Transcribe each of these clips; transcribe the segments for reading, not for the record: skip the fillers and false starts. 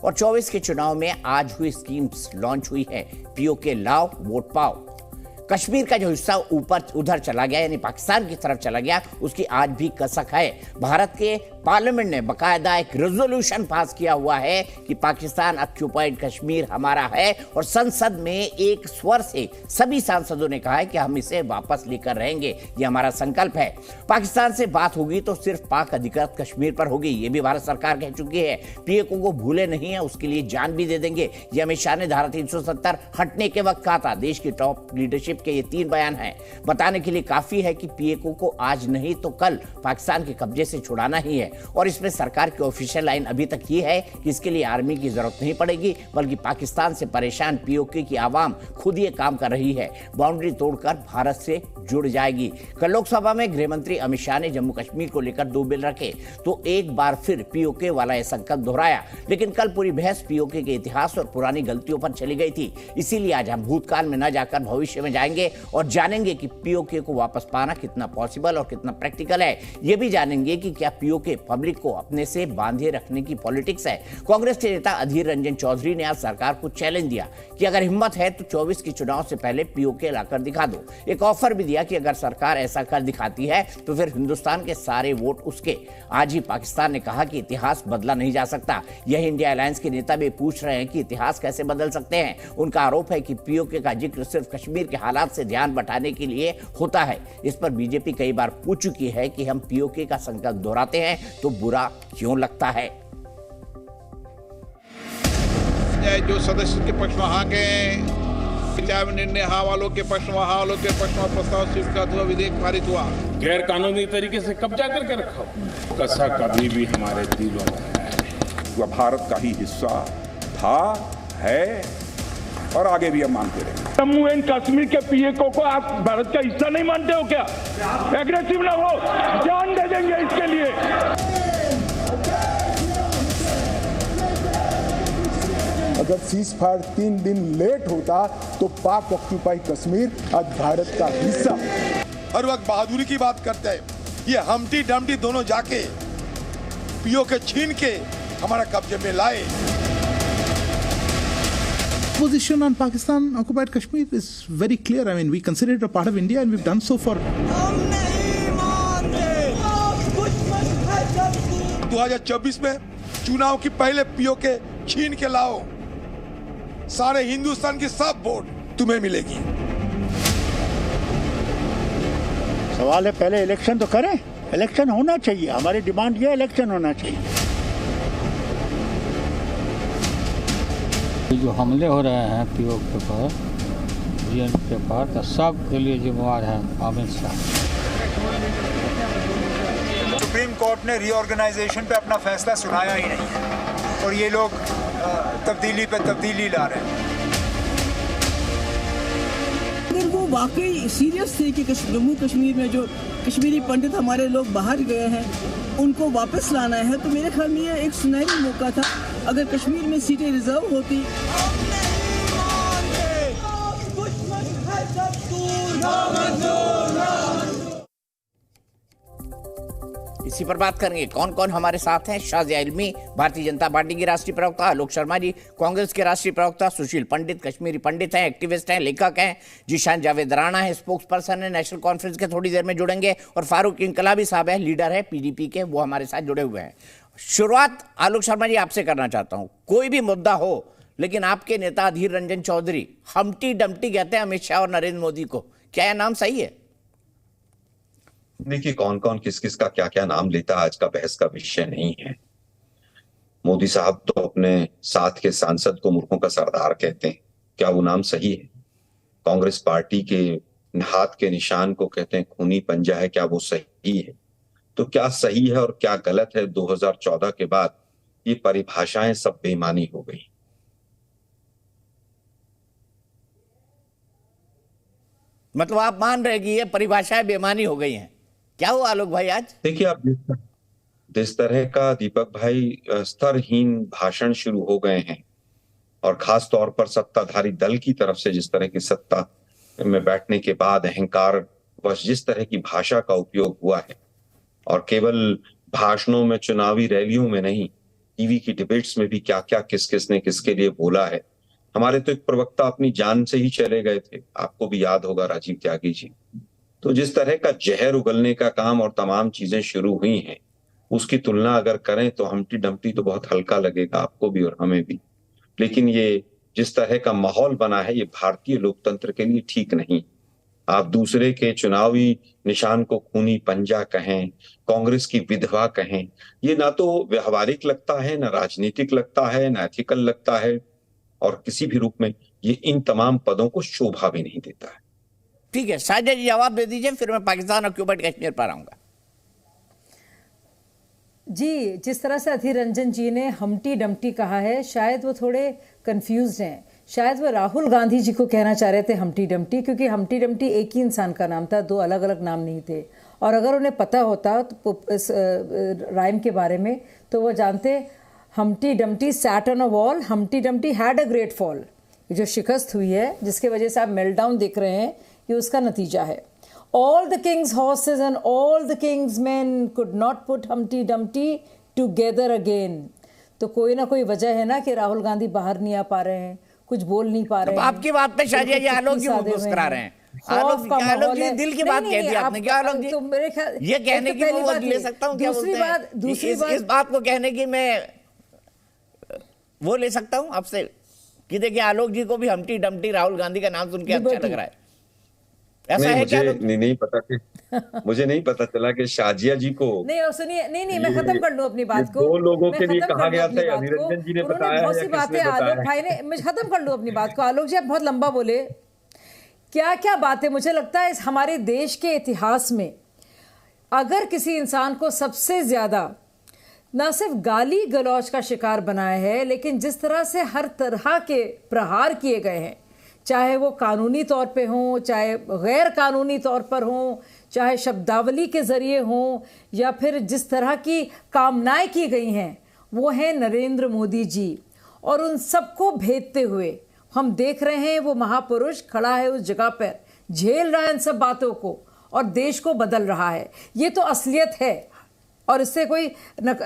और 24 के चुनाव में आज हुई स्कीम्स लॉन्च हुई है। पीओके लाओ वोट पाओ। कश्मीर का जो हिस्सा ऊपर उधर चला गया यानी पाकिस्तान की तरफ चला गया, उसकी आज भी कसक है। भारत के पार्लियामेंट ने बकायदा एक रेजोल्यूशन पास किया हुआ है कि पाकिस्तान ऑक्युपाइड कश्मीर हमारा है, और संसद में एक स्वर से सभी सांसदों ने कहा है कि हम इसे वापस लेकर रहेंगे, ये हमारा संकल्प है। पाकिस्तान से बात होगी तो सिर्फ पाक अधिकृत कश्मीर पर होगी, ये भी भारत सरकार कह चुकी है। पीओके को भूले नहीं है, उसके लिए जान भी दे देंगे, ये अमित शाह ने धारा 370 हटने के वक्त कहा था। देश की टॉप लीडरशिप के ये 3 बयान हैं, बताने के लिए काफी है कि पीओके को आज नहीं तो कल पाकिस्तान के कब्जे से छुड़ाना ही है। और इसमें सरकार की ऑफिशियल लाइन अभी तक ये है कि इसके लिए आर्मी की जरूरत नहीं पड़ेगी, बल्कि पाकिस्तान से परेशान पीओके की आवाम खुद ये काम कर रही है, बाउंड्री तोड़कर भारत से जुड़ जाएगी। कल लोकसभा में गृह मंत्री अमित शाह ने जम्मू कश्मीर को लेकर 2 बिल रखे तो एक बार फिर पीओके वाला यह संकल्प दोहराया। लेकिन कल पूरी बहस पीओके के इतिहास और पुरानी गलतियों पर चली गई थी, इसीलिए आज हम भूतकाल में न जाकर भविष्य में जाएंगे और जानेंगे कि पीओके को वापस पाना कितना पॉसिबल और कितना प्रैक्टिकल है। यह भी जानेंगे कि क्या पीओके पब्लिक को अपने से बांधे रखने की पॉलिटिक्स है। कांग्रेस के नेता अधीर रंजन चौधरी ने आज सरकार को चैलेंज दिया कि अगर हिम्मत है तो 24 के चुनाव से पहले पीओके लाकर दिखा दो। एक ऑफर भी दिया कि अगर सरकार ऐसा कर दिखाती है तो फिर हिंदुस्तान के सारे वोट उसके। आज ही पाकिस्तान ने कहा कि इतिहास बदला नहीं जा सकता। यही इंडिया अलायंस के नेता भी पूछ रहे हैं कि इतिहास कैसे बदल सकते हैं। उनका आरोप है कि पीओके का जिक्र सिर्फ कश्मीर के हालात से ध्यान बटाने के लिए होता है। इस पर बीजेपी कई बार पूछ चुकी है कि हम पीओके का संकल्प दोहराते हैं तो बुरा क्यों लगता है। जो सदस्य के पक्ष में हाँ गए, चाहे निर्णय हाँ वालों के पक्ष में, हाँ वालों के पक्ष में प्रस्ताव स्वीकृत हुआ, विधेयक पारित हुआ। गैर कानूनी तरीके से कब्जा करके रखा, कसक कभी भी हमारे दिलों में है। वह भारत का ही हिस्सा था, है और आगे भी हम मानते रहेंगे। जम्मू एंड कश्मीर के पीओके को आप भारत का हिस्सा नहीं मानते हो क्या? एग्रेसिव ना हो, जान दे देंगे इसके लिए। अगर सीज फायर 3 दिन लेट होता तो पाक ऑक्यूपाई कश्मीर आज भारत का हिस्सा। हर वक्त बहादुरी की बात करते हैं, ये हमटी डमटी दोनों जाके पीओके छीन के हमारा कब्जे में लाए। Position on Pakistan occupied Kashmir is very clear. I mean, we consider it a part of India and we've done so for. 2024 में चुनाव की पहले पीओके छीन के लाओ, सारे हिंदुस्तान की सब वोट तुम्हें मिलेगी। सवाल है पहले इलेक्शन तो करें, इलेक्शन होना चाहिए। हमारी डिमांड ये इलेक्शन होना चाहिए। जो हमले हो रहे हैं पीओके पर, जीएनपी पर, तो सब के लिए जिम्मेवार है अमित शाह। सुप्रीम कोर्ट ने रीऑर्गेनाइजेशन पे अपना फैसला सुनाया ही नहीं है और ये लोग तब्दीली पे तब्दीली ला रहे हैं। अगर वो वाकई सीरियस थे कि जम्मू कश्मीर में जो कश्मीरी पंडित हमारे लोग बाहर गए हैं उनको वापस लाना है, तो मेरे ख्याल में ये एक सुनहरी मौका था। अगर कश्मीर में सीटें रिजर्व होती। इसी पर बात करेंगे कौन कौन हमारे साथ हैं। शाजिया इल्मी भारतीय जनता पार्टी की राष्ट्रीय प्रवक्ता, आलोक शर्मा जी कांग्रेस के राष्ट्रीय प्रवक्ता, सुशील पंडित कश्मीरी पंडित हैं, एक्टिविस्ट हैं, लेखक हैं, जीशान जावेद राणा है, स्पोक्स पर्सन है नेशनल कॉन्फ्रेंस के, थोड़ी देर में जुड़ेंगे, और फारूक इनकलाबी साहब है, लीडर है पीडीपी के, वो हमारे साथ जुड़े हुए हैं। शुरुआत आलोक शर्मा जी आपसे करना चाहता हूँ। कोई भी मुद्दा हो, लेकिन आपके नेता अधीर रंजन चौधरी हमटी डमटी कहते हैं अमित शाह और नरेंद्र मोदी को, क्या यह नाम सही है? देखिए, कौन कौन किस किस का क्या क्या नाम लेता आज का बहस का विषय नहीं है। मोदी साहब तो अपने साथ के सांसद को मूर्खों का सरदार कहते हैं, क्या वो नाम सही है? कांग्रेस पार्टी के हाथ के निशान को कहते हैं खूनी पंजा है, क्या वो सही है? तो क्या सही है और क्या गलत है, 2014 के बाद ये परिभाषाएं सब बेईमानी हो गई। मतलब आप मान रहे कि ये परिभाषाएं बेईमानी हो गई हैं? क्या हुआ आलोक भाई आज? देखिए, आप जिस तरह का दीपक भाई स्तरहीन भाषण शुरू हो गए हैं, और खास तौर पर सत्ताधारी दल की तरफ से जिस तरह की सत्ता में बैठने के बाद अहंकार वश जिस तरह की भाषा का उपयोग हुआ है, और केवल भाषणों में, चुनावी रैलियों में नहीं, टीवी की डिबेट्स में भी क्या क्या किस किसने किसके लिए बोला है। हमारे तो एक प्रवक्ता अपनी जान से ही चले गए थे, आपको भी याद होगा, राजीव त्यागी जी। तो जिस तरह का जहर उगलने का काम और तमाम चीजें शुरू हुई हैं, उसकी तुलना अगर करें तो हम्टी डम्टी तो बहुत हल्का लगेगा आपको भी और हमें भी। लेकिन ये जिस तरह का माहौल बना है, ये भारतीय लोकतंत्र के लिए ठीक नहीं। आप दूसरे के चुनावी निशान को खूनी पंजा कहें, कांग्रेस की विधवा कहें, ये ना तो व्यवहारिक लगता है, ना राजनीतिक लगता है, ना एथिकल लगता है, और किसी भी रूप में ये इन तमाम पदों को शोभा भी नहीं देता है। ठीक है, साजिद जी जवाब दे दीजिए, फिर मैं पाकिस्तान ऑक्यूपाइड कश्मीर पर आऊंगा। जी, जिस तरह से अधीर रंजन जी ने हम्टी डम्टी कहा है, शायद वो थोड़े कंफ्यूज हैं। शायद वो राहुल गांधी जी को कहना चाह रहे थे हम्टी डम्टी, क्योंकि हम्टी डम्टी एक ही इंसान का नाम था, दो अलग अलग नाम नहीं थे। और अगर उन्हें पता होता तो इस राइम के बारे में, तो वो जानते Humpty Dumpty sat on a wall, Humpty Dumpty had a great fall. ये जो शिकस्त हुई है, जिसके वजह से आप मेल्टडाउन देख रहे हैं, ये उसका नतीजा है। All the king's horses and all the king's men could not put Humpty Dumpty together again. तो कोई ना कोई वजह है ना कि राहुल गांधी बाहर नहीं आ पा रहे हैं, कुछ बोल नहीं पा रहे हैं। आपकी बात पे शाजिया जी आलोक जी मुस्कुरा रहे हैं। आलोक जी दिल की बात कह दी आपने, क्या आलोक जी? तो मेरे ख्याल ये कहने की वो ले सकता हूँ क्या बोलते हैं? इस बात को कहने की मैं वो ले सकता हूँ आपसे कि देखिए आलोक जी को भी हम्टी डम्टी राहुल गांधी का नाम सुन के अच्छा लग रहा है, ऐसा है क्या? नहीं पता कि मुझे नहीं पता चला कि शाजिया जी को नहीं। सुनिए, नहीं मैं खत्म कर लूं अपनी बात को। दो लोगों के लिए कहा गया था, अधीर रंजन जी ने बताया बहुत सी बातें आलोक भाई ने, मैं खत्म कर लूं अपनी बात को। आलोक जी आप बहुत लंबा बोले, क्या क्या बातें। मुझे लगता है इस हमारे देश के इतिहास में अगर किसी इंसान को सबसे ज्यादा ना सिर्फ गाली गलौज का शिकार बनाया है, लेकिन जिस तरह से हर तरह के प्रहार किए गए हैं, चाहे वो कानूनी तौर पे हों, चाहे गैर कानूनी तौर पर हों, चाहे शब्दावली के ज़रिए हों, या फिर जिस तरह की कामनाएं की गई हैं, वो हैं नरेंद्र मोदी जी। और उन सबको भेदते हुए हम देख रहे हैं वो महापुरुष खड़ा है उस जगह पर, झेल रहा है इन सब बातों को और देश को बदल रहा है। ये तो असलियत है और इससे कोई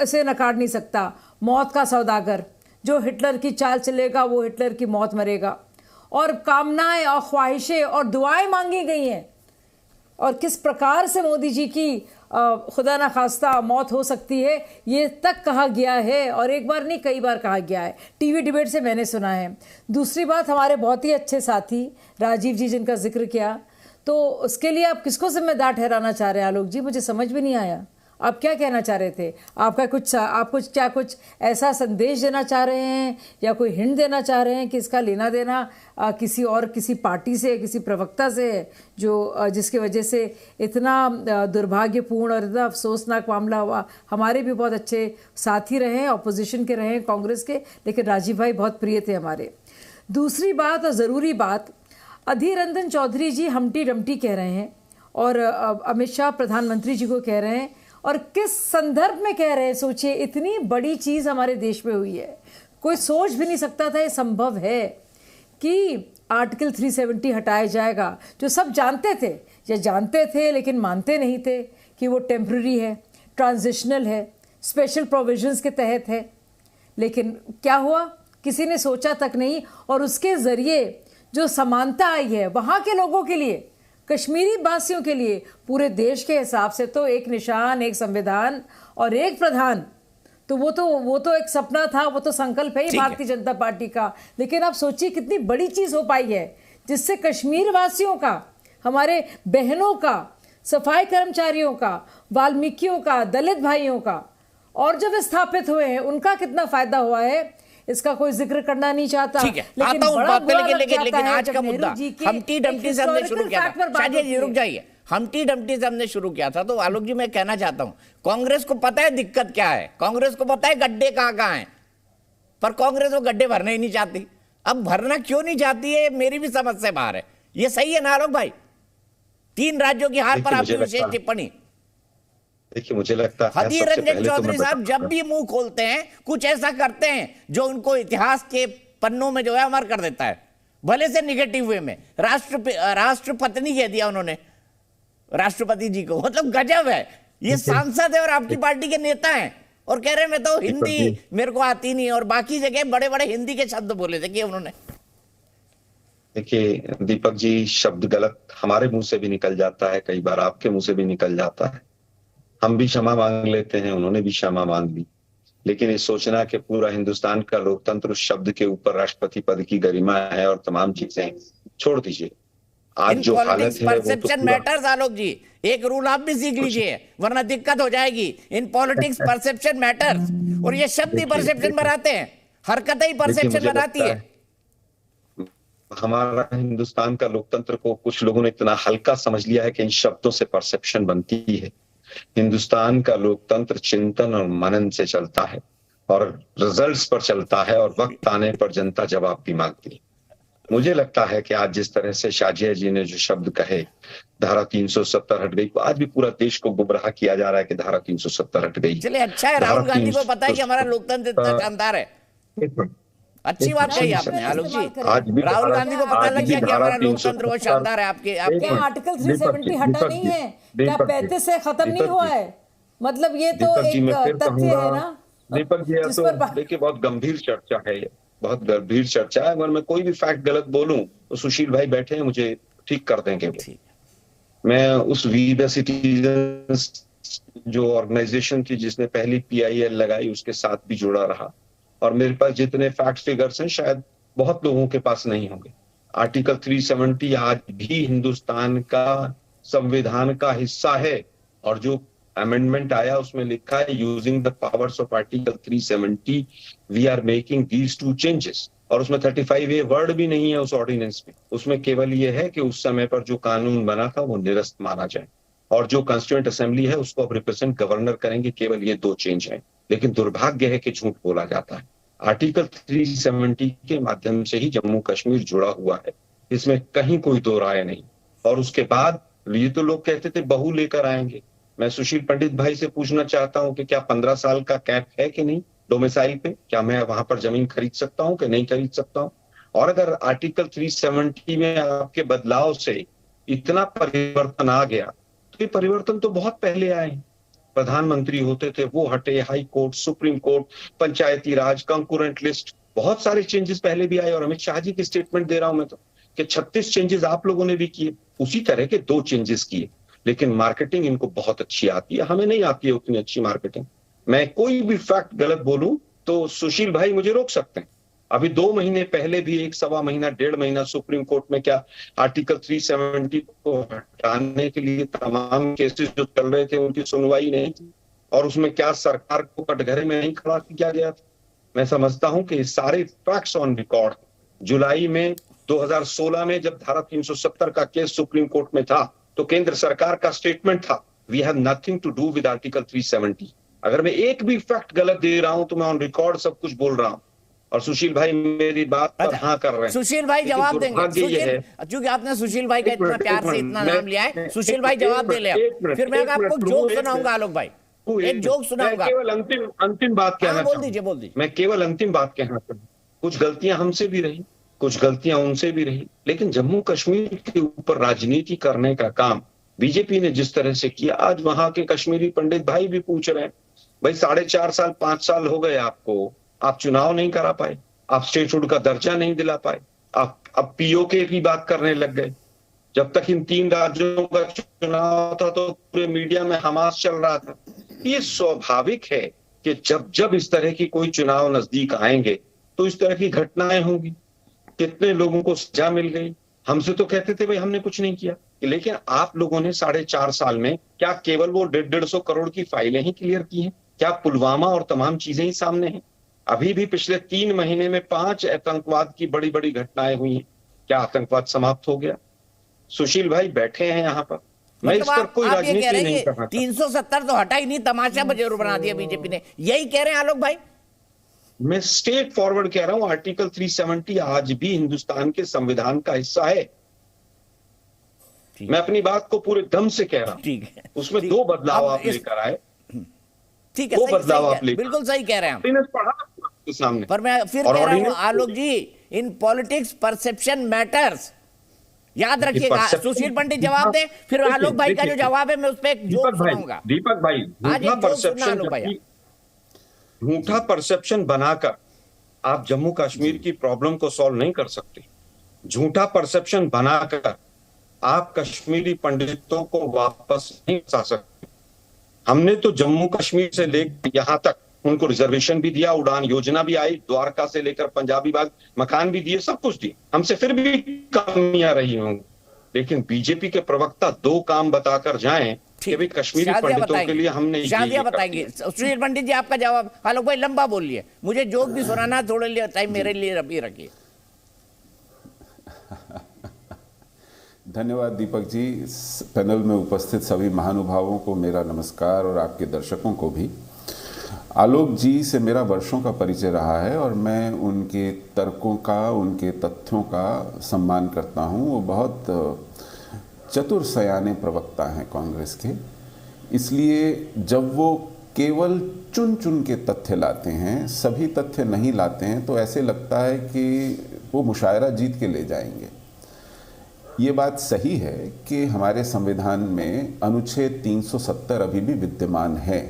इसे नकार नहीं सकता। मौत का सौदागर, जो हिटलर की चाल चलेगा वो हिटलर की मौत मरेगा। और कामनाएं और ख्वाहिशें और दुआएं मांगी गई हैं, और किस प्रकार से मोदी जी की खुदा ना खास्ता मौत हो सकती है ये तक कहा गया है, और एक बार नहीं कई बार कहा गया है। टीवी डिबेट से मैंने सुना है। दूसरी बात, हमारे बहुत ही अच्छे साथी राजीव जी जिनका जिक्र किया, तो उसके लिए आप किसको जिम्मेदार ठहराना चाह रहे हैं आलोक जी? मुझे समझ भी नहीं आया आप क्या कहना चाह रहे थे। आप कुछ ऐसा संदेश देना चाह रहे हैं या कोई हिंट देना चाह रहे हैं कि इसका लेना देना किसी पार्टी से, किसी प्रवक्ता से है, जो जिसकी वजह से इतना दुर्भाग्यपूर्ण और इतना अफसोसनाक मामला हुआ। हमारे भी बहुत अच्छे साथी रहे हैं, ऑपोजिशन के रहे हैं, कांग्रेस के, लेकिन राजीव भाई बहुत प्रिय थे हमारे। दूसरी बात और ज़रूरी बात, अधीर रंजन चौधरी जी हम्टी डम्टी कह रहे हैं और अमित शाह प्रधानमंत्री जी को कह रहे हैं, और किस संदर्भ में कह रहे हैं? सोचिए, इतनी बड़ी चीज़ हमारे देश में हुई है, कोई सोच भी नहीं सकता था ये संभव है कि आर्टिकल 370 हटाया जाएगा, जो सब जानते थे या जानते थे लेकिन मानते नहीं थे कि वो टेम्पररी है, ट्रांजिशनल है, स्पेशल प्रोविजंस के तहत है। लेकिन क्या हुआ? किसी ने सोचा तक नहीं, और उसके ज़रिए जो समानता आई है वहाँ के लोगों के लिए, कश्मीरी वासियों के लिए, पूरे देश के हिसाब से तो एक निशान, एक संविधान और एक प्रधान, तो वो तो एक सपना था, वो तो संकल्प है ही भारतीय जनता पार्टी का। लेकिन आप सोचिए कितनी बड़ी चीज़ हो पाई है, जिससे कश्मीर वासियों का, हमारे बहनों का, सफाई कर्मचारियों का, वाल्मीकियों का, दलित भाइयों का, और जो विस्थापित हुए हैं उनका कितना फायदा हुआ है, इसका कोई जिक्र करना नहीं चाहता। ठीक है, आता हूं बात पे, लेकिन आज का मुद्दा हम्टी डम्टी से हमने शुरू किया था। शायद ये रुक जाइए, हम्टी डम्टी से हमने शुरू किया था, तो आलोक जी मैं कहना चाहता हूं, कांग्रेस को पता है दिक्कत क्या है, कांग्रेस को पता है गड्ढे कहां हैं, पर कांग्रेस वो गड्ढे भरने ही नहीं चाहती। अब भरना क्यों नहीं चाहती है, मेरी भी समझ से बाहर है। ये सही है ना आलोक भाई? 3 राज्यों की हार पर आपकी विशेष टिप्पणी। देखिए, मुझे लगता है अधीर रंजन चौधरी साहब जब भी मुंह खोलते हैं कुछ ऐसा करते हैं जो उनको इतिहास के पन्नों में जो है अमर कर देता है, भले से निगेटिव वे में। राष्ट्रपत्नी कह दिया उन्होंने राष्ट्रपति जी को, मतलब गजब है। ये सांसद है और आपकी पार्टी के नेता हैं, और कह रहे मैं तो हिंदी मेरे को आती नहीं, और बाकी जगह बड़े बड़े हिंदी के शब्द बोले थे कि उन्होंने। देखिए दीपक जी, शब्द गलत हमारे मुंह से भी निकल जाता है, कई बार आपके मुंह से भी निकल जाता है, हम भी क्षमा मांग लेते हैं, उन्होंने भी क्षमा मांग ली। लेकिन ये सोचना कि पूरा हिंदुस्तान का लोकतंत्र उस शब्द के ऊपर राष्ट्रपति पद की गरिमा है और तमाम चीजें, छोड़ दीजिए। आज जो हालत है परसेप्शन मैटर्स, आलोक जी एक रूल आप भी सीख लीजिए वरना दिक्कत हो जाएगी। इन पॉलिटिक्स परसेप्शन मैटर्स, और ये शब्द ही परसेप्शन बनाते हैं, हरकतें ही परसेप्शन बनाती है। हमारा हिंदुस्तान का लोकतंत्र को कुछ लोगों ने इतना हल्का समझ लिया है कि इन शब्दों से परसेप्शन बनती है। हिंदुस्तान का लोकतंत्र चिंतन और मनन से चलता है और रिजल्ट्स पर चलता है, और वक्त आने पर जनता जवाब भी मांगती है। मुझे लगता है कि आज जिस तरह से शाजिया जी ने जो शब्द कहे, धारा 370 हट गई, आज भी पूरा देश को गुमराह किया जा रहा है कि धारा 370 हट गई। चलिए अच्छा है, राहुल गांधी को पता है कि हमारा लोकतंत्र इतना शानदार है। अच्छी बात कही आपने आलोक जी, राहुल गांधी को पता लग गया कि हमारा लोकतंत्र वो शानदार है। आपके आर्टिकल 370 हटा नहीं है क्या? 35 से खत्म नहीं हुआ है, मतलब ये तो एक तथ्य है ना दीपक जी। तो देखिए बहुत गंभीर चर्चा है ये, बहुत गंभीर चर्चा है। अगर मैं कोई भी फैक्ट गलत बोलूं तो सुशील भाई बैठे हैं, मुझे ठीक कर देंगे। मैं उस वी द सिटीजन जो ऑर्गेनाइजेशन थी जिसने पहली PIL लगाई, उसके साथ भी जुड़ा रहा, और मेरे पास जितने फैक्ट फिगर्स हैं शायद बहुत लोगों के पास नहीं होंगे। आर्टिकल 370 आज भी हिंदुस्तान का संविधान का हिस्सा है, और जो अमेंडमेंट आया उसमें लिखा है using the powers of article 370 we are making these two changes, और उसमें 35A वर्ड भी नहीं है उस ऑर्डिनेंस में। उसमें केवल ये है कि उस समय पर जो कानून बना था वो निरस्त माना जाए, और जो कॉन्स्टिट्यूएंट असेंबली है उसको अब रिप्रेजेंट गवर्नर करेंगे। केवल ये 2 चेंज है, लेकिन दुर्भाग्य है कि झूठ बोला जाता है। आर्टिकल 370 के माध्यम से ही जम्मू कश्मीर जुड़ा हुआ है, इसमें कहीं कोई दो राय नहीं। और उसके बाद ये तो लोग कहते थे बहू लेकर आएंगे। मैं सुशील पंडित भाई से पूछना चाहता हूं कि क्या 15 साल का कैप है कि नहीं डोमिसाइल पे? क्या मैं वहां पर जमीन खरीद सकता हूं कि नहीं खरीद सकता हूं? और अगर आर्टिकल 370 में आपके बदलाव से इतना परिवर्तन आ गया, तो ये परिवर्तन तो बहुत पहले आए हैं। प्रधानमंत्री होते थे वो हटे, हाई कोर्ट, सुप्रीम कोर्ट, पंचायती राज, कंकरेंट लिस्ट, बहुत सारे चेंजेस पहले भी आए। और अमित शाह जी की स्टेटमेंट दे रहा हूं मैं तो कि 36 चेंजेस आप लोगों ने भी किए, उसी तरह के 2 चेंजेस किए। लेकिन मार्केटिंग इनको बहुत अच्छी आती है, हमें नहीं आती है उतनी अच्छी मार्केटिंग। मैं कोई भी फैक्ट गलत बोलूं तो सुशील भाई मुझे रोक सकते हैं। अभी 2 महीने पहले भी 1-1.25 महीना 1.5 महीना सुप्रीम कोर्ट में क्या आर्टिकल 370 को हटाने के लिए तमाम केसेस जो चल रहे थे उनकी सुनवाई नहीं थी, और उसमें क्या सरकार को कटघरे में नहीं खड़ा किया गया था। मैं समझता हूं कि सारे फैक्ट्स ऑन रिकॉर्ड। जुलाई में 2016 में जब धारा 370 का केस सुप्रीम कोर्ट में था तो केंद्र सरकार का स्टेटमेंट था we have nothing to do with article 370। अगर मैं एक भी फैक्ट गलत दे रहा हूं तो मैं ऑन रिकॉर्ड सब कुछ बोल रहा हूं, और सुशील भाई मेरी बात पर हाँ कर रहे हैं। सुशील भाई जवाब देंगे, क्योंकि आपने सुशील भाई का इतना प्यार से इतना नाम लिया है, सुशील भाई जवाब दे ले। फिर मैं आपको जोक सुनाऊंगा आलोक भाई, एक जोक सुनाऊंगा। केवल अंतिम बात कहना, बोल दीजिए। मैं केवल अंतिम बात कहना चाहूँ। कुछ गलतियां हमसे भी रही, कुछ गलतियां उनसे भी रही, लेकिन जम्मू कश्मीर के ऊपर राजनीति करने का काम बीजेपी ने जिस तरह से किया, आज वहां के कश्मीरी पंडित भाई भी पूछ रहे हैं भाई 4.5 साल 5 साल हो गए आपको, आप चुनाव नहीं करा पाए, आप स्टेटहुड का दर्जा नहीं दिला पाए, आप अब POK की बात करने लग गए। जब तक इन 3 राज्यों का चुनाव था तो पूरे मीडिया में हमास चल रहा था। ये स्वाभाविक है कि जब इस तरह की कोई चुनाव नजदीक आएंगे तो इस तरह की घटनाएं होंगी। कितने लोगों को सजा मिल गई, हमसे तो कहते थे भाई हमने कुछ नहीं किया, लेकिन आप लोगों ने 4.5 साल में क्या केवल वो 150 करोड़ की फाइलें ही क्लियर की हैं? क्या पुलवामा और तमाम चीजें ही सामने हैं? अभी भी पिछले 3 महीने में 5 आतंकवाद की बड़ी बड़ी घटनाएं हुई हैं। क्या आतंकवाद समाप्त हो गया? सुशील भाई बैठे हैं यहाँ पर, मैं इस पर कोई राजनीति नहीं कर रहा। 370 तो हटा ही नहीं, तमाशा जरूर बना दिया बीजेपी ने, यही कह रहे हैं आलोक भाई। मैं स्ट्रेट फॉरवर्ड कह रहा हूं, आर्टिकल 370 आज भी हिंदुस्तान के संविधान का हिस्सा है। मैं अपनी बात को पूरे दम से कह रहा हूं। ठीक है, उसमें 2 बदलाव आप लेकर आए। ठीक है, 2 बदलाव आप लेकर, बिल्कुल सही कह रहे हैं पढ़ा सामने। पर मैं फिर कह रहा हूं आलोक जी, इन पॉलिटिक्स परसेप्शन मैटर्स, याद रखिएगा। सुशील पंडित जवाब दे, फिर आलोक भाई का जो जवाब है मैं उस पर एक जोक सुनाऊंगा। दीपक भाई, आज एक जोक सुना आलोक भाई। झूठा परसेप्शन बनाकर आप जम्मू कश्मीर की प्रॉब्लम को सॉल्व नहीं कर सकते। झूठा परसेप्शन बनाकर आप कश्मीरी पंडितों को वापस नहीं ला सकते। हमने तो जम्मू कश्मीर से लेकर यहां तक उनको रिजर्वेशन भी दिया, उड़ान योजना भी आई, द्वारका से लेकर पंजाबी बाग मकान भी दिए, सब कुछ दिए। हमसे फिर भी कमियां रही होंगी, लेकिन बीजेपी के प्रवक्ता दो काम बताकर जाएं कि भाई कश्मीरी पंडितों के लिए हमने शादियां बताएंगे। सुशील पंडित जी आपका जवाब। आलोक भाई लंबा बोलिए, मुझे जोक भी सुनाना, थोड़े लिए टाइम मेरे लिए भी रखिए। धन्यवाद दीपक जी। पैनल में उपस्थित सभी महानुभावों को मेरा नमस्कार और आपके दर्शकों को भी। आलोक जी से मेरा वर्षों का परिचय रहा है और मैं उनके तर्कों का, उनके तथ्यों का सम्मान करता हूं। वो बहुत चतुर सयाने प्रवक्ता हैं कांग्रेस के, इसलिए जब वो केवल चुन चुन के तथ्य लाते हैं, सभी तथ्य नहीं लाते हैं, तो ऐसे लगता है कि वो मुशायरा जीत के ले जाएंगे। ये बात सही है कि हमारे संविधान में अनुच्छेद 370 अभी भी विद्यमान है,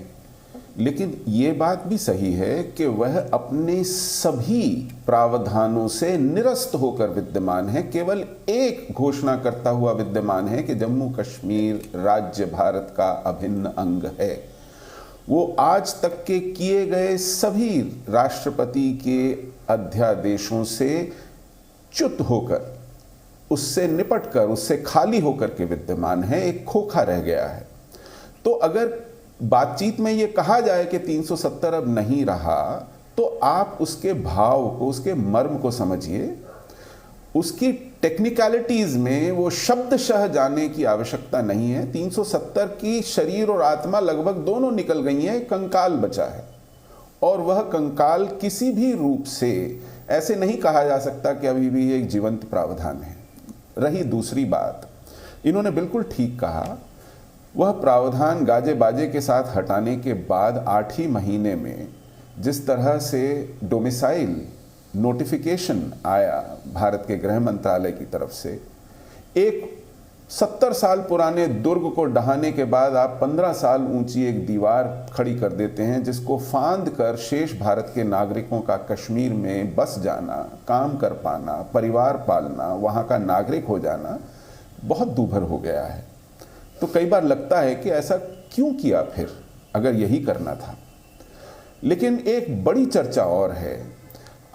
लेकिन ये बात भी सही है कि वह अपने सभी प्रावधानों से निरस्त होकर विद्यमान है। केवल एक घोषणा करता हुआ विद्यमान है कि जम्मू कश्मीर राज्य भारत का अभिन्न अंग है। वो आज तक के किए गए सभी राष्ट्रपति के अध्यादेशों से च्युत होकर, उससे निपटकर, उससे खाली होकर के विद्यमान है, एक खोखा रह गया है। तो अगर बातचीत में ये कहा जाए कि 370 अब नहीं रहा, तो आप उसके भाव को, उसके मर्म को समझिए। उसकी टेक्निकलिटीज में वो शब्दशः जाने की आवश्यकता नहीं है। 370 की शरीर और आत्मा लगभग दोनों निकल गई हैं, कंकाल बचा है, और वह कंकाल किसी भी रूप से ऐसे नहीं कहा जा सकता कि अभी भी एक जीवंत प्रावधान है। रही दूसरी बात, इन्होंने बिल्कुल ठीक कहा, वह प्रावधान गाजे बाजे के साथ हटाने के बाद 8 ही महीने में जिस तरह से डोमिसाइल नोटिफिकेशन आया भारत के गृह मंत्रालय की तरफ से, एक 70 साल पुराने दुर्ग को ढहाने के बाद आप 15 साल ऊंची एक दीवार खड़ी कर देते हैं, जिसको फांद कर शेष भारत के नागरिकों का कश्मीर में बस जाना, काम कर पाना, परिवार पालना, वहाँ का नागरिक हो जाना बहुत दूभर हो गया है। तो कई बार लगता है कि ऐसा क्यों किया फिर, अगर यही करना था। लेकिन एक बड़ी चर्चा और है।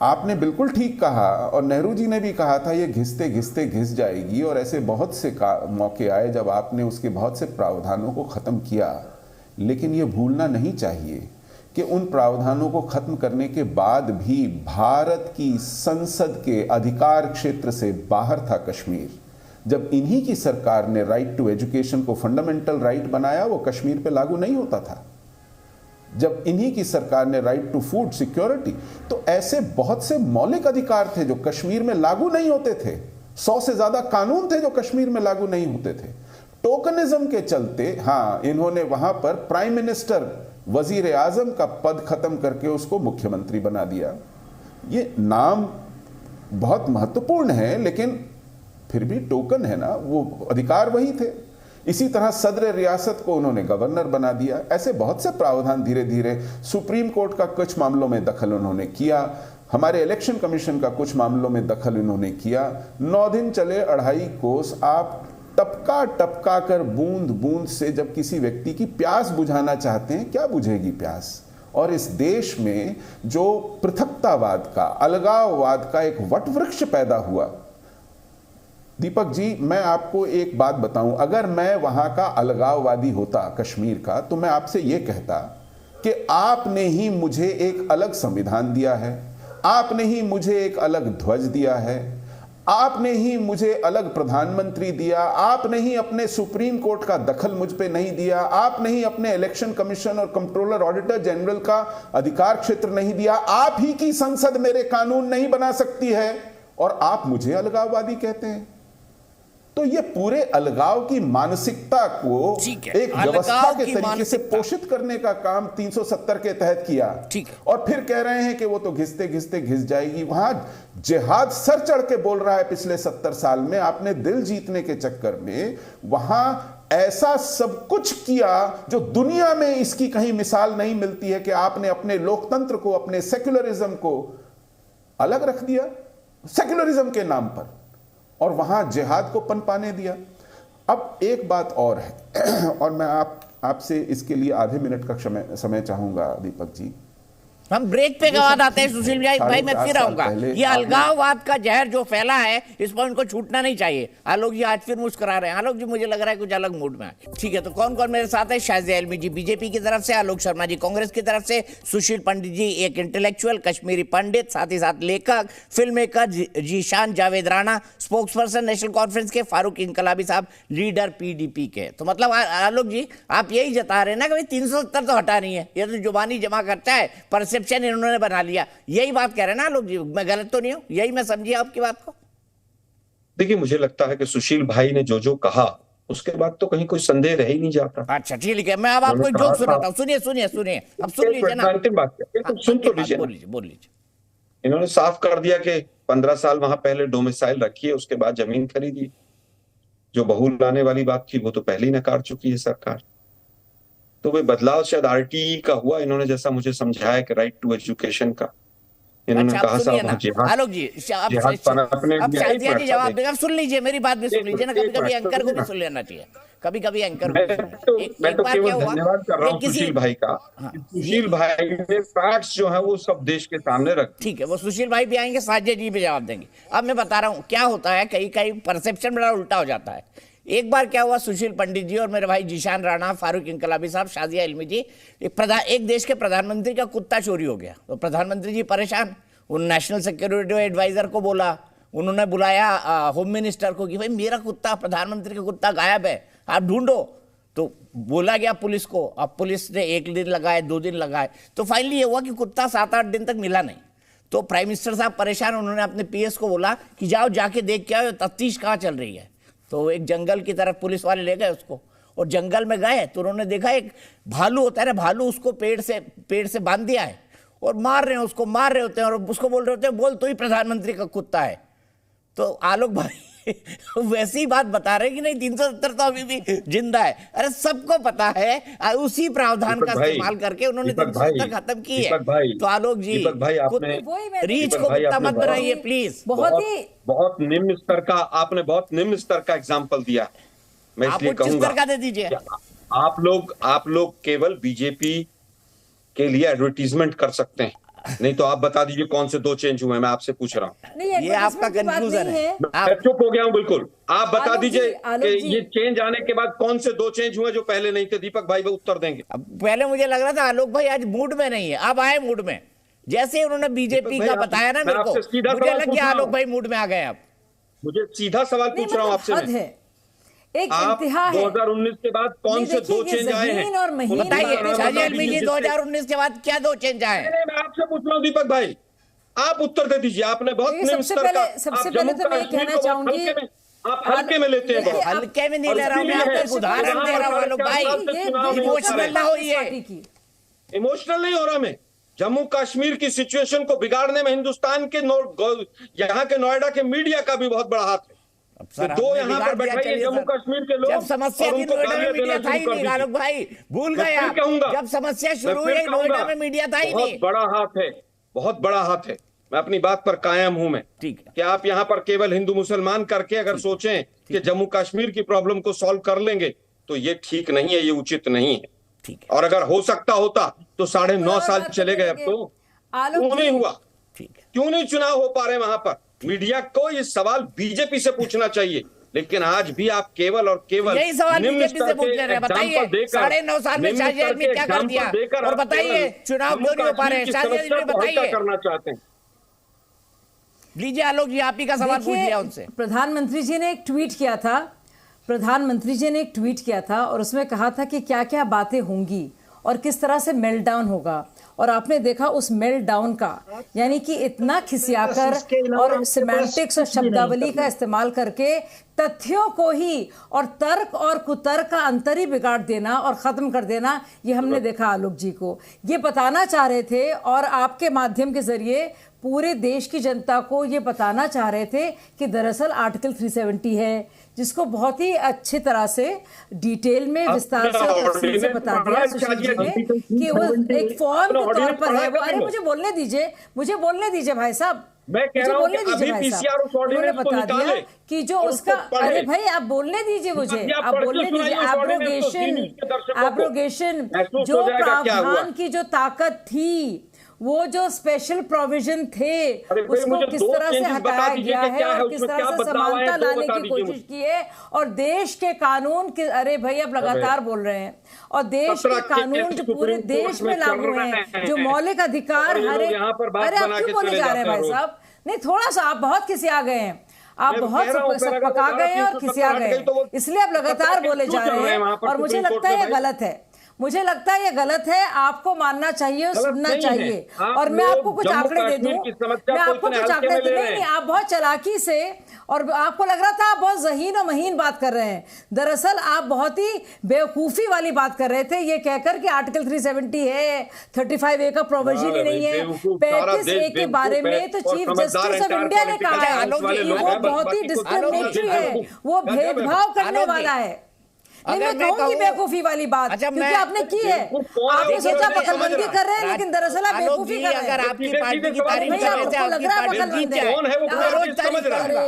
आपने बिल्कुल ठीक कहा, और नेहरू जी ने भी कहा था, ये घिसते घिसते घिस जाएगी, और ऐसे बहुत से मौके आए जब आपने उसके बहुत से प्रावधानों को ख़त्म किया। लेकिन ये भूलना नहीं चाहिए कि उन प्रावधानों को ख़त्म करने के बाद भी भारत की संसद के अधिकार क्षेत्र से बाहर था कश्मीर। जब इन्हीं की सरकार ने राइट टू एजुकेशन को फंडामेंटल राइट बनाया, वो कश्मीर पे लागू नहीं होता था। जब इन्हीं की सरकार ने राइट टू फूड सिक्योरिटी, तो ऐसे बहुत से मौलिक अधिकार थे जो कश्मीर में लागू नहीं होते थे। 100 से ज्यादा कानून थे जो कश्मीर में लागू नहीं होते थे। टोकनिज्म के चलते हाँ, इन्होंने वहां पर प्राइम मिनिस्टर, वजीर आजम का पद खत्म करके उसको मुख्यमंत्री बना दिया। ये नाम बहुत महत्वपूर्ण है, लेकिन फिर भी टोकन है ना, वो अधिकार वही थे। इसी तरह सदर रियासत को उन्होंने गवर्नर बना दिया। ऐसे बहुत से प्रावधान धीरे धीरे, सुप्रीम कोर्ट का कुछ मामलों में दखल उन्होंने किया, हमारे इलेक्शन कमीशन का कुछ मामलों में दखल उन्होंने किया। 9 दिन चले 2.5 कोस। आप टपका टपका कर, बूंद बूंद से जब किसी व्यक्ति की प्यास बुझाना चाहते हैं, क्या बुझेगी प्यास? और इस देश में जो पृथकतावाद का, अलगाववाद का एक वटवृक्ष पैदा हुआ, दीपक जी मैं आपको एक बात बताऊं, अगर मैं वहां का अलगाववादी होता कश्मीर का, तो मैं आपसे यह कहता कि आपने ही मुझे एक अलग संविधान दिया है, आपने ही मुझे एक अलग ध्वज दिया है, आपने ही मुझे अलग प्रधानमंत्री दिया, आपने ही अपने सुप्रीम कोर्ट का दखल मुझ पे नहीं दिया, आपने ही अपने इलेक्शन कमीशन और कंट्रोलर ऑडिटर जनरल का अधिकार क्षेत्र नहीं दिया, आप ही की संसद मेरे कानून नहीं बना सकती है, और आप मुझे अलगाववादी कहते हैं। तो ये पूरे अलगाव की मानसिकता को एक व्यवस्था के तरीके से पोषित करने का काम 370 के तहत किया, और फिर कह रहे हैं कि वो तो घिसते घिसते घिस जाएगी। वहां जिहाद सर चढ़ के बोल रहा है पिछले 70 साल में। आपने दिल जीतने के चक्कर में वहां ऐसा सब कुछ किया जो दुनिया में इसकी कहीं मिसाल नहीं मिलती है कि आपने अपने लोकतंत्र को, अपने सेक्युलरिज्म को अलग रख दिया सेक्युलरिज्म के नाम पर, और वहां जिहाद को पनपाने दिया। अब एक बात और है और मैं आपसे इसके लिए आधे मिनट का समय चाहूंगा दीपक जी। हम ब्रेक पे बाद आते हैं सुशील भाई, मैं फिर आऊंगा। ये अलगाववाद का जहर जो फैला है इस पर उनको छूटना नहीं चाहिए। आलोक जी आज फिर मुस्कुरा रहे हैं। आलोक जी मुझे लग रहा है कुछ अलग मूड में है। ठीक है, तो कौन कौन मेरे साथ है? शाजिया इल्मी जी बीजेपी की तरफ से, आलोक शर्मा जी कांग्रेस की तरफ से, सुशील पंडित जी एक इंटेलेक्चुअल कश्मीरी पंडित, साथ ही साथ लेखक film maker Zeeshan Javed Rana, spokes person national conference के, फारूक इनकलाबी साहब लीडर पीडीपी के। तो मतलब आलोक जी आप यही जता रहे हैं ना कि भाई 370 तो हटा नहीं है, ये तो जुबानी जमा करता है, परसेप्शन इन्होंने बना लिया। यही बात कह रहे हैं ना आलोक जी? मैं गलत तो नहीं हूं? यही मैं समझी आपकी बात को? देखिए, मुझे लगता है कि सुशील भाई ने जो कहा उसके बाद तो कहीं कोई संदेह रह ही नहीं जाता। अच्छा ठीक है, मैं अब आपको एक जोक सुनाता हूं। सुनिए अब सुन लीजिए ना। अंतिम बात सुन तो लीजिए, बोल लीजिए। इन्होंने साफ कर दिया कि 15 साल वहां पहले डोमिसाइल रखी है, उसके बाद जमीन खरीदी। जो बहू लाने वाली बात थी वो तो पहले ही नकार चुकी है सरकार। तो वे बदलाव शायद आरटीई का हुआ, इन्होंने जैसा मुझे समझाया कि राइट टू एजुकेशन का। इन्होंने कहा साहब आलोक जी अब शाजिया जी जवाब देगा। सुन लीजिए, मेरी बात भी सुन लीजिए ना। कभी कभी एंकर को भी सुन लेना चाहिए, कभी कभी एंकर को। मैं तो केवल धन्यवाद कर रहा हूँ सुशील भाई का। सुशील भाई ने फैक्ट्स जो है वो सब देश के सामने रख। ठीक है, वो सुशील भाई भी आएंगे, शाजिया जी भी जवाब देंगे। अब मैं बता रहा हूँ क्या होता है, कई परसेप्शन बड़ा उल्टा हो जाता है। एक बार क्या हुआ, सुशील पंडित जी और मेरे भाई जीशान राणा, फारूक इनकलाबी साहब, शाजिया इल्मी जी, एक देश के प्रधानमंत्री का कुत्ता चोरी हो गया। तो प्रधानमंत्री जी परेशान, उन नेशनल सिक्योरिटी एडवाइजर को बोला, उन्होंने बुलाया होम मिनिस्टर को कि भाई मेरा कुत्ता, प्रधानमंत्री का कुत्ता गायब है, आप ढूंढो। तो बोला गया पुलिस को। अब पुलिस ने 1 दिन लगाए, 2 दिन लगाए, तो फाइनली ये हुआ कि कुत्ता 7-8 दिन तक मिला नहीं। तो प्राइम मिनिस्टर साहब परेशान, उन्होंने अपने पीएस को बोला कि जाओ जाके देख के आओ तफ्तीश कहाँ चल रही है। तो एक जंगल की तरफ पुलिस वाले ले गए उसको, और जंगल में गए तो उन्होंने देखा एक भालू होता है ना, भालू उसको पेड़ से बांध दिया है और मार रहे हैं, उसको मार रहे होते हैं और उसको बोल रहे होते हैं बोल तो ही प्रधानमंत्री का कुत्ता है। तो आलोक भाई वैसी बात बता रहे कि नहीं 370 तो अभी भी जिंदा है। अरे सबको पता है, उसी प्रावधान का इस्तेमाल करके उन्होंने 370 खत्म की है। तो आलोक जी रीच को कुत्ता मत बनाइए प्लीज। बहुत निम्न स्तर का आपने बहुत निम्न स्तर का एग्जाम्पल दिया। मैं इसलिए कहूंगा का दे दीजिए। आप लोग केवल बीजेपी के लिए एडवर्टीजमेंट कर सकते हैं, नहीं तो आप बता दीजिए कौन से 2 चेंज हुए। मैं आपसे पूछ रहा हूँ, ये आपका कंफ्यूजन है। मैं चुप हो गया हूँ बिल्कुल। आप बता दीजिए कि ये चेंज आने के बाद कौन से 2 चेंज हुए जो पहले नहीं थे। दीपक भाई वो उत्तर देंगे। पहले मुझे लग रहा था आलोक भाई आज मूड में नहीं है, अब आए मूड में। जैसे उन्होंने बीजेपी का बताया ना मेरे को, मुझे लग गया आलोक भाई मूड में आ गए। अब मुझे सीधा सवाल पूछ रहा हूँ आपसे, एक इंतहा है 2019 के बाद कौन से 2 चेंज आए हैं? बताइए शाजिया इल्मी जी, 2019 के बाद क्या 2 चेंज आए? मैं आपसे पूछ रहा हूँ दीपक भाई, आप उत्तर दे दीजिए। आपने बहुत सबसे पहले तो मैं कहना चाहूंगी, आप हल्के में लेते हैं। हल्के में नहीं ले रहा हूँ, मैं आपको उदाहरण दे रहा हूँ आलोक भाई, इमोशनल ना होइए। इमोशनल नहीं हो रहा मैं। जम्मू कश्मीर की सिचुएशन को बिगाड़ने में हिंदुस्तान के यहाँ के नोएडा के मीडिया का भी बहुत बड़ा हाथ है। तो यहाँ पर बैठाइए जम्मू कश्मीर के लोग। जब समस्या थी नोएडा में मीडिया था ही नहीं आलोक भाई, भूल गए आप। जब समस्या शुरू हुई नोएडा में मीडिया था ही नहीं। बहुत बड़ा हाथ है, बहुत बड़ा हाथ है। मैं अपनी बात पर कायम हूं। मैं ठीक है, कि आप यहाँ पर केवल हिंदू मुसलमान करके अगर सोचें कि जम्मू कश्मीर की प्रॉब्लम को सॉल्व कर लेंगे तो ये ठीक नहीं है, ये उचित नहीं है। ठीक है, और अगर हो सकता होता तो 9.5 साल चले गए। अब तो क्यों नहीं हुआ? ठीक है, क्यों नहीं चुनाव हो पा रहे वहां पर? मीडिया को ये सवाल बीजेपी से पूछना चाहिए, लेकिन आज भी आप केवल और केवल यही सवाल बीजेपी से पूछ रहे हैं। बताइए 9.5 साल में शाजिया इल्मी क्या कर दिया, और बताइए चुनाव क्यों नहीं हो पा रहे? शाजिया इल्मी बताइए, करना चाहते हैं। लीजिए आलोक जी, आप ही का सवाल पूछ लिया उनसे। प्रधानमंत्री जी ने एक ट्वीट किया था और उसमें कहा था कि क्या क्या बातें होंगी और किस तरह से मेल्टडाउन होगा। और आपने देखा उस मेल्टडाउन का, यानी कि इतना खिसियाकर और सिमेंटिक्स और शब्दावली का इस्तेमाल करके तथ्यों को ही और तर्क और कुतर्क का अंतर ही बिगाड़ देना और ख़त्म कर देना, ये हमने देखा आलोक जी को। ये बताना चाह रहे थे और आपके माध्यम के जरिए पूरे देश की जनता को ये बताना चाह रहे थे कि दरअसल आर्टिकल 370 है, जिसको बहुत ही अच्छी तरह से डिटेल में विस्तार से और तफसील से बता दिया सुशील जी ने कि वो एक फॉर्म के तौर पर है वो। अरे मुझे बोलने दीजिए भाई साहब, मैं कह रहा हूं कि अभी पीसीआर उस ऑर्डिनेंस को निकाले कि जो उसका, अरे भाई आप बोलने दीजिए मुझे, आप बोलने दीजिए। एब्रोगेशन जो प्रावधान की जो ताकत थी, वो जो स्पेशल प्रोविजन थे, उसको किस तरह से हटाया गया है और किस तरह से समानता लाने की कोशिश की है, और देश के कानून के, अरे भाई आप लगातार बोल रहे हैं, और देश के कानून जो पूरे देश में लागू हैं, जो मौलिक अधिकार हर एक, अरे आप क्यों बोले जा रहे हैं भाई साहब? नहीं, थोड़ा सा आप बहुत खिसिया गए हैं, आप बहुत सब पका गए हैं और खिसिया गए हैं, इसलिए आप लगातार बोले जा रहे हैं, और मुझे लगता है ये गलत है। मुझे लगता है ये गलत है, आपको मानना चाहिए और सुनना चाहिए। और मैं आपको कुछ आंकड़े दे दूं, मैं आपको कुछ आंकड़े दे, नहीं, आप बहुत चालाकी से, और आपको लग रहा था आप बहुत ज़हीन और महीन बात कर रहे हैं, दरअसल आप बहुत ही बेवकूफ़ी वाली बात कर रहे थे, ये कहकर कि आर्टिकल 370 है, 35A का प्रोविजन ही नहीं है। 35A के बारे में तो चीफ जस्टिस ऑफ इंडिया ने कहा है कि वो बहुत ही डिस्क्रिमिनेटरी है, वो भेदभाव करने वाला है। मैं कहूंगी बेवकूफी वाली बात, क्योंकि आपने की है, आपने सोचा पकड़बंदी कर रहे हैं, लेकिन दरअसल आप बेवकूफी कर रहे हैं। अगर आपकी पार्टी की तारीफ कर रहे थे, आपकी पार्टी जीत जाए, रोज तारीफ करूंगा,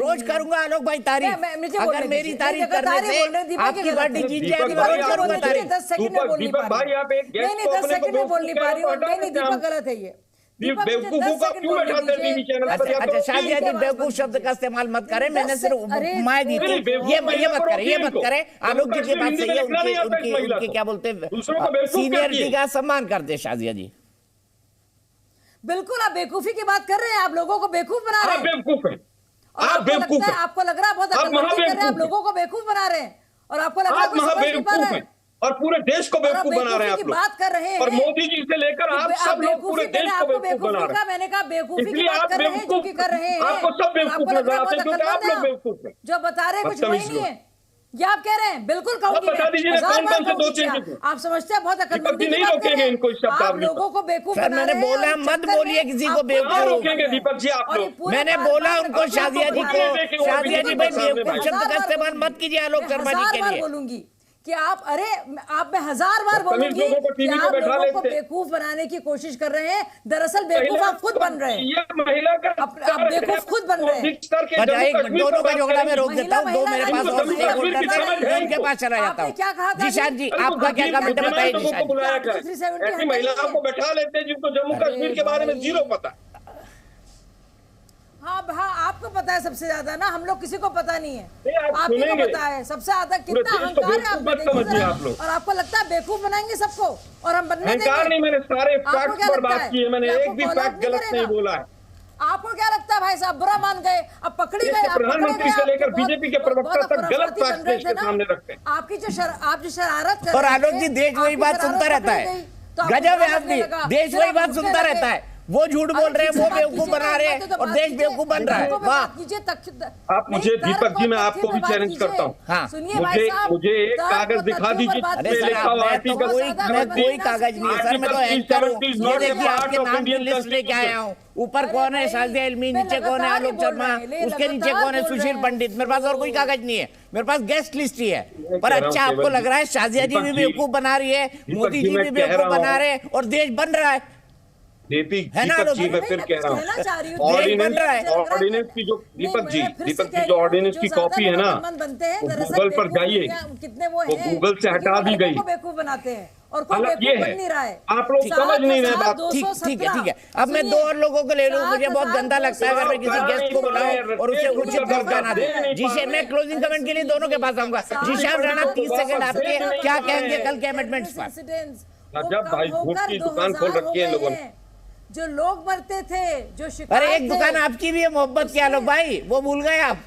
रोज करूंगा आलोक भाई तारीफ। अगर मेरी तारीफ करने से आपकी पार्टी जीत जाएगी, मैं रोज करूंगा तारीफ। 10 सेकंड में बोल नहीं पा रही, नहीं 10 सेकंड में बोल नहीं पा रही, नहीं दीपक गलत है ये। बेवकूफों का क्यों बैठाते हैं टीवी चैनल पर? अच्छा शादिया जी, बेवकूफ शब्द का इस्तेमाल मत करें, मैंने सिर्फ माय दी थी, ये मत करें। आलोक जी की बात सही है, उनकी क्या बोलते हैं, सीनियरिटी का सम्मान कर दे शादिया जी। बिल्कुल आप बेवकूफी की बात कर रहे हैं, आप लोगों को बेवकूफ बना रहे हैं। बेवकूफ है, आप बेवकूफ है, आपको लग रहा है बहुत अकलमंदी कर रहे हैं, आप लोगों को बेवकूफ बना रहे हैं, और आपको लग रहा है कुछ समझ नहीं पा रहे हैं, और पूरे देश को बेवकूफ बना रहे हैं आप लोग। बात कर रहे हैं, और मोदी जी से लेकर आप सब लोग पूरे देश को बेवकूफ बना रहे हैं। मैंने कहा बेवकूफी की बात कर रहे हैं, जो कि कर रहे हैं, आपको सब बेवकूफ नजर आते हैं, क्योंकि आप लोग बेवकूफ हैं। जो बता रहे हैं कुछ वही नहीं है, ये आप कह रहे हैं। बिल्कुल कहूंगी, बता दीजिए कौन-कौन से 2 चेंजेस आप समझते हैं बहुत अकलमंदी नहीं रोकेंगे इनको इस शब्द आप लोगों को बेवकूफ बना रहे हैं। मैंने बोला मत बोलिए किसी को बेवकूफ, रोकेंगे दीपक जी आप लोग। मैंने बोला उनको, शादिया जी को, शादिया जी भाई बेवकूफ शब्द का इस्तेमाल मत कीजिए आलोक शर्मा जी के लिए। बोलूंगी कि आप, अरे आप मैं 1000 बार बोलूंगी कि आप लोगों को बेवकूफ बनाने की कोशिश कर रहे हैं, दरअसल बेवकूफ आप खुद बन रहे हैं, आप बेवकूफ खुद बन रहे हैं। दोनों का झगड़ा में रोक देता हूँ, 2 मेरे पास और स्टेक होल्डर थे, उनके पास चला जाता हूँ। क्या कहा था जिशान जी, आपका क्या कमेंट है बताइए जिशान जी। ऐसी महिलाओं को बैठा लेते हैं जिनको जम्मू कश्मीर के बारे में जीरो पता। हाँ, आपको पता है सबसे ज्यादा ना, हम लोग किसी को पता नहीं है, आप ही को पता है सबसे ज्यादा। कितना अहंकार है आप लोग, और आपको लगता है बेवकूफ बनाएंगे सबको, और हम बनने देंगे? अहंकार नहीं, मैंने सारे फैक्ट्स पर बात की है, मैंने एक भी फैक्ट गलत नहीं बोला है। आपको क्या लगता है भाई साहब, बुरा मान गए, अब पकड़ी गए, प्रधानमंत्री से लेकर बीजेपी के प्रवक्ता तक गलत फैक्ट देश के सामने रखते हैं। आपकी जो शरारत कर, और आलोक जी देश वही बात सुनता रहता है, गजब है आपकी, देश वही बात सुनता रहता है, वो झूठ बोल रहे हैं, वो बेवकूफ बना रहे हैं, और देश बेवकूफ बन रहा है। वाह, आप मुझे दीपक जी, मैं आपको भी चैलेंज करता हूँ, मुझे एक कागज दिखा दीजिए जिसमें लिखा हुआ मैं कोई कागज नहीं है सर, मैं तो एंकर हूँ। ये देखिए आपके नाम की लिस्ट लेके आया हूँ, ऊपर कौन है शाजिया इल्मी, नीचे कौन है आलोक शर्मा, उसके नीचे कौन है सुशील पंडित। मेरे पास और कोई कागज नहीं है, मेरे पास गेस्ट लिस्ट ही है। पर अच्छा आपको लग रहा है शाजिया जी भी बेवकूफ बना रही है, मोदी जी भी बेवकूफ बना रहे हैं, और देश बन रहा है। दीपक जी मैं फिर कह रहा हूँ, ऑर्डिनेंस की जो दीपक जी जो ऑर्डिनेंस की कॉपी है ना, गूगल पर जाइए, वो गूगल से हटा दी गई। और कोई बेवकूफ बन नहीं रहा है, आप लोग समझ नहीं रहे बात। ठीक है। अब मैं 2 और लोगों को ले लूँ, मुझे बहुत गंदा लगता है अगर मैं किसी गेस्ट को बुलाऊं और उसे उचित दर्जा ना दूं। जी मैं क्लोजिंग कमेंट के लिए दोनों के पास आऊंगा। जीशान राणा 30 सेकंड आपके, क्या कहेंगे कल के अमेंडमेंट्स पर? जब भाई झूठ की दुकान खोल रखी है लोगों ने, जो लोग मरते थे, जो शिकायत, अरे एक दुकान आपकी भी है मोहब्बत की आलोक भाई, वो भूल गए आप।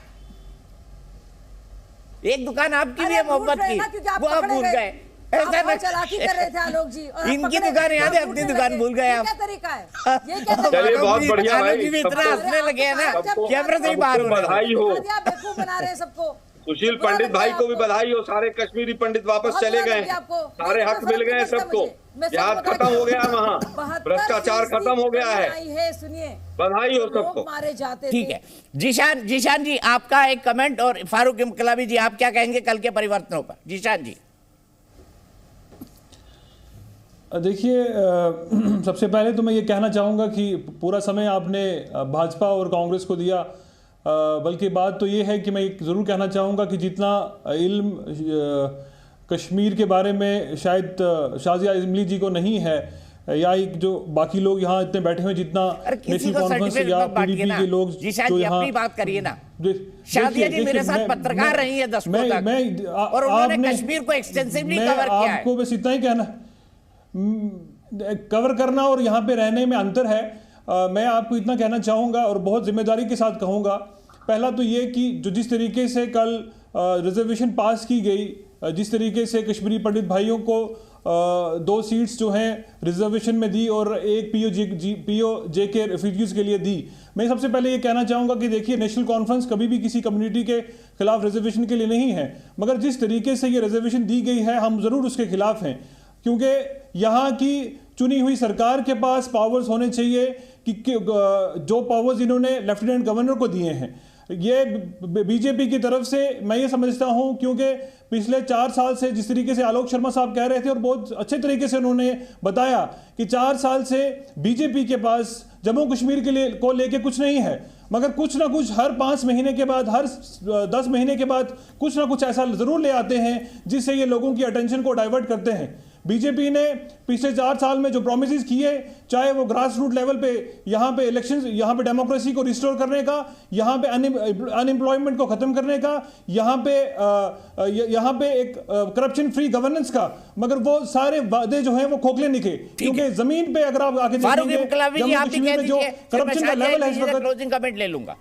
एक दुकान आपकी भी है मोहब्बत की, वो आप भूल गए। ऐसा चालाकी कर रहे थे आलोक जी, और इनकी दुकान याद है, अपनी दुकान भूल गए आप। क्या तरीका है ये? क्या चलिए बहुत बढ़िया भाई, इतना हंसने लगे हैं ना, कैमरे से ही बाहर हो बधाई हो। बेवकूफ बना रहे हैं सबको। सुशील पंडित भाई को भी बधाई हो, सारे कश्मीरी पंडित वापस चले गए, सारे हक मिल गए सबको, जहाद खत्म हो गया, वहाँ भ्रष्टाचार खत्म हो गया है, सुनिए, बधाई हो सबको। मारे जाते ठीक है। जीशान जी आपका एक कमेंट, और फारूक इनकलाबी जी आप क्या कहेंगे कल के परिवर्तनों पर? जीशान जी। देखिए, सबसे पहले तो मैं ये कहना चाहूँगा कि पूरा समय आपने भाजपा और कांग्रेस को दिया, बल्कि बात तो ये है कि मैं ज़रूर कहना चाहूँगा कि जितना इल्म कश्मीर के बारे में शायद शाजिया इजमली जी को नहीं है, या एक जो बाकी लोग यहाँ इतने बैठे हुए, जितना नेशनल कॉन्फ्रेंस या पीडीपी के लोग जो यहाँ बात करिए ना। शाजिया जी मेरे साथ पत्रकार रही है 10 साल तक, और उन्होंने कश्मीर को एक्सटेंसिवली कवर किया है। आपको बस इतना ही कहना, कवर करना और यहाँ पे रहने में अंतर है। मैं आपको इतना कहना चाहूँगा और बहुत जिम्मेदारी के साथ कहूँगा। पहला तो ये कि जो जिस तरीके से कल रिजर्वेशन पास की गई, जिस तरीके से कश्मीरी पंडित भाइयों को 2 सीट्स जो हैं रिजर्वेशन में दी और एक पीओजे के रेफ्यूजीज के लिए दी, मैं सबसे पहले ये कहना चाहूँगा कि देखिए, नेशनल कॉन्फ्रेंस कभी भी किसी कम्युनिटी के खिलाफ रिजर्वेशन के लिए नहीं है, मगर जिस तरीके से ये रिजर्वेशन दी गई है हम ज़रूर उसके खिलाफ हैं, क्योंकि यहाँ की चुनी हुई सरकार के पास पावर्स होने चाहिए कि जो पावर्स इन्होंने लेफ्टिनेंट गवर्नर को दिए हैं, ये बीजेपी की तरफ से मैं ये समझता हूँ, क्योंकि पिछले 4 साल से जिस तरीके से आलोक शर्मा साहब कह रहे थे और बहुत अच्छे तरीके से उन्होंने बताया कि 4 साल से बीजेपी के पास जम्मू कश्मीर के लिए को लेके कुछ नहीं है, मगर कुछ ना कुछ हर 5 महीने के बाद, हर 10 महीने के बाद कुछ ना कुछ ऐसा जरूर ले आते हैं जिससे ये लोगों की अटेंशन को डाइवर्ट करते हैं। बीजेपी ने पिछले 4 साल में जो प्रॉमिसेस किए, चाहे वो ग्रास रूट लेवल पे यहाँ पे इलेक्शंस, यहाँ पे डेमोक्रेसी को रिस्टोर करने का, यहाँ पे अनएम्प्लॉयमेंट को खत्म करने का, यहाँ पे एक करप्शन फ्री गवर्नेंस का, मगर वो सारे वादे जो हैं वो खोखले निकले, क्योंकि जमीन पे अगर आप आके देखेंगे जम्मू कश्मीर में जो करप्शन का लेवल है, इस वक्त क्लोजिंग कमेंट ले लूंगा।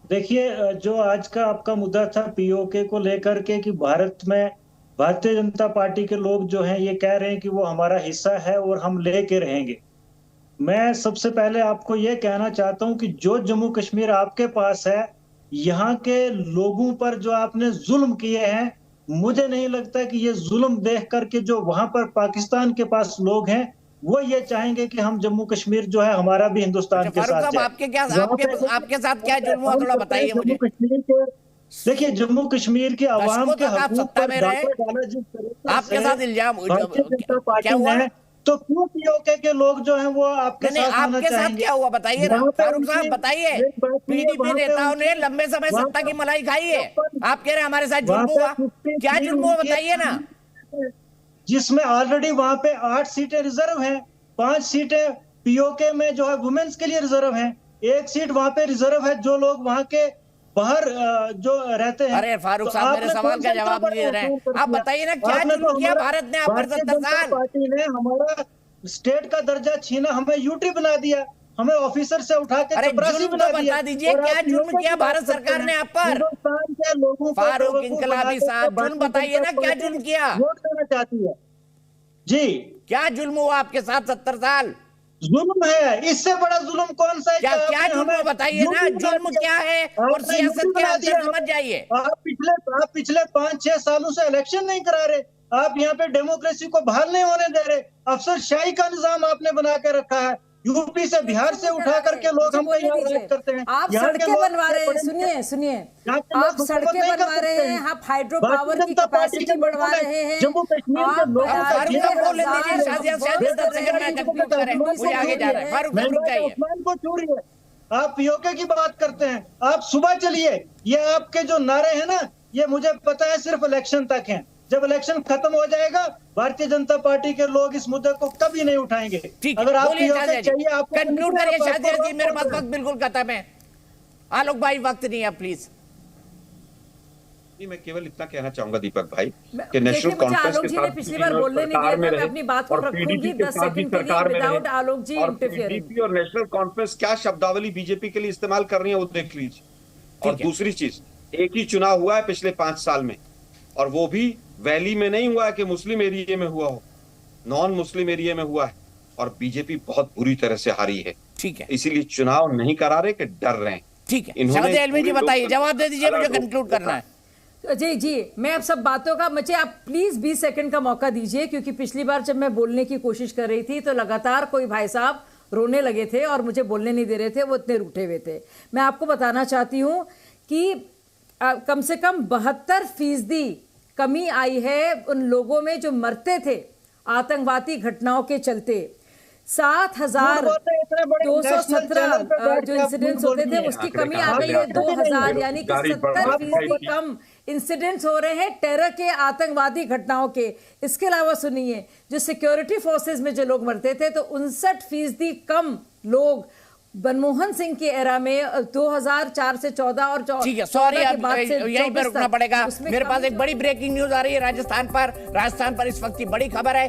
देखिए, जो आज का आपका मुद्दा था पीओके को लेकर के, कि भारत में भारतीय जनता पार्टी के लोग जो हैं ये कह रहे हैं कि वो हमारा हिस्सा है और हम लेके रहेंगे। मैं सबसे पहले आपको ये कहना चाहता हूं कि जो जम्मू कश्मीर आपके पास है, यहाँ के लोगों पर जो आपने जुल्म किए हैं, मुझे नहीं लगता कि ये जुल्म देख करके जो वहां पर पाकिस्तान के पास लोग हैं वो ये चाहेंगे कि हम जम्मू कश्मीर जो है हमारा भी हिंदुस्तान के साथ जाए। आपके साथ क्या जुल्म हुआ, थोड़ा बताइए मुझे। देखिए, जम्मू कश्मीर के अवाम के हकूक पर आपके साथ इल्जाम क्या हुआ है, तो क्यों पीओके के लोग जो हैं वो आपके साथ क्या हुआ बताइए ना, फारूक साहब बताइए। पीडीपी नेताओं ने लंबे समय सत्ता की मलाई खाई है, आप कह रहे हैं हमारे साथ जुल्म हुआ, क्या जुल्म हुआ बताइए ना। जिसमें ऑलरेडी वहां पे 8 सीटें रिजर्व हैं, 5 सीटें पीओके में जो है वुमेन्स के लिए रिजर्व हैं, 1 सीट वहां पे रिजर्व है जो लोग वहां के बाहर जो रहते हैं। अरे फारूक साहब, मेरे सवाल का जवाब नहीं दे रहे हैं, आप बताइए ना क्या जुल्म किया भारत ने आप पर 70 साल? पार्टी ने हमारा स्टेट का दर्जा छीना, हमें यूटी बना दिया, हमें ऑफिसर से उठा के चपरासी बना दिया। बता दीजिए क्या जुल्म किया भारत सरकार ने आप पर? फारूक इनकलाबी साहब, जुल्म बताइए ना, क्या जुल्म किया? वोट देना चाहती है जी, क्या जुल्म हुआ आपके साथ 70 साल? जुल्म है, इससे बड़ा जुल्म कौन सा है? क्या जुल्म बताइए ना, जुल्म क्या है और सियासत क्या है समझ जाइए। आप पिछले 5-6 सालों से इलेक्शन नहीं करा रहे, आप यहाँ पे डेमोक्रेसी को बहाल नहीं होने दे रहे, अफसरशाही का निजाम आपने बना के रखा है। यूपी से बिहार से उठा करके लोग हमको यहाँ करते हैं, आप सड़कें बनवा रहे हैं, सुनिए आप सड़कें बनवा रहे हैं, आप हाइड्रो पावर की कैपेसिटी बढ़वा रहे हैं, जम्मू कश्मीर के लोगों को आप पीओके की बात करते हैं। आप सुबह चलिए, ये आपके जो नारे हैं ना, ये मुझे पता है सिर्फ इलेक्शन तक हैं। जब इलेक्शन खत्म हो जाएगा, भारतीय जनता पार्टी के लोग इस मुद्दे को कभी नहीं उठाएंगे। अगर आप चाहिए आपको कंक्लूड करिए शाजिया जी, मेरे पास वक्त बिल्कुल खत्म है। आलोक भाई, वक्त नहीं है प्लीज। मैं केवल इतना कहना चाहूंगा दीपक भाई कि नेशनल कॉन्फ्रेंस के साथ पिछली बार बोलने नहीं दिया था, मैं अपनी बात को रखूंगी 10 सेकंड के लिए विदाउट आलोक जी इंटरफियरिंग। पीडीपी और नेशनल कॉन्फ्रेंस क्या शब्दावली बीजेपी के लिए इस्तेमाल कर रही है वो देख लीजिए। और दूसरी चीज, एक ही चुनाव हुआ है पिछले 5 साल में, और वो भी वैली में नहीं हुआ है कि मुस्लिम एरिया में हुआ हो, नॉन मुस्लिम एरिया में हुआ है, और बीजेपी बहुत बुरी तरह से हारी है। ठीक है, इसीलिए चुनाव नहीं करा रहे कि डर रहे हैं। ठीक है, शाहद आलमी जी बताइए, जवाब दे दीजिए, मुझे कंक्लूड करना है। जी मैं अब सब बातों का, मुझे आप प्लीज 20 सेकंड का मौका दीजिए, क्योंकि पिछली बार जब मैं बोलने की कोशिश कर रही थी तो लगातार कोई भाई साहब रोने लगे थे और मुझे बोलने नहीं दे रहे थे, वो इतने रूठे हुए थे। मैं आपको बताना चाहती हूँ कि कम से कम 72% कमी आई है उन लोगों में जो मरते थे आतंकवादी घटनाओं के चलते। 7,217 जो इंसिडेंट्स होते थे उसकी कमी आ गई है 2,000, यानी कि 70% कम इंसिडेंट्स हो रहे हैं टेरर के, आतंकवादी घटनाओं के। इसके अलावा सुनिए, जो सिक्योरिटी फोर्सेस में जो लोग मरते थे तो 59% कम लोग मनमोहन सिंह की एरा में 2004 से 14 और ठीक है, सॉरी यहीं पर रुकना पड़ेगा। मेरे पास एक बड़ी ब्रेकिंग न्यूज आ रही है राजस्थान पर इस वक्त की बड़ी खबर है।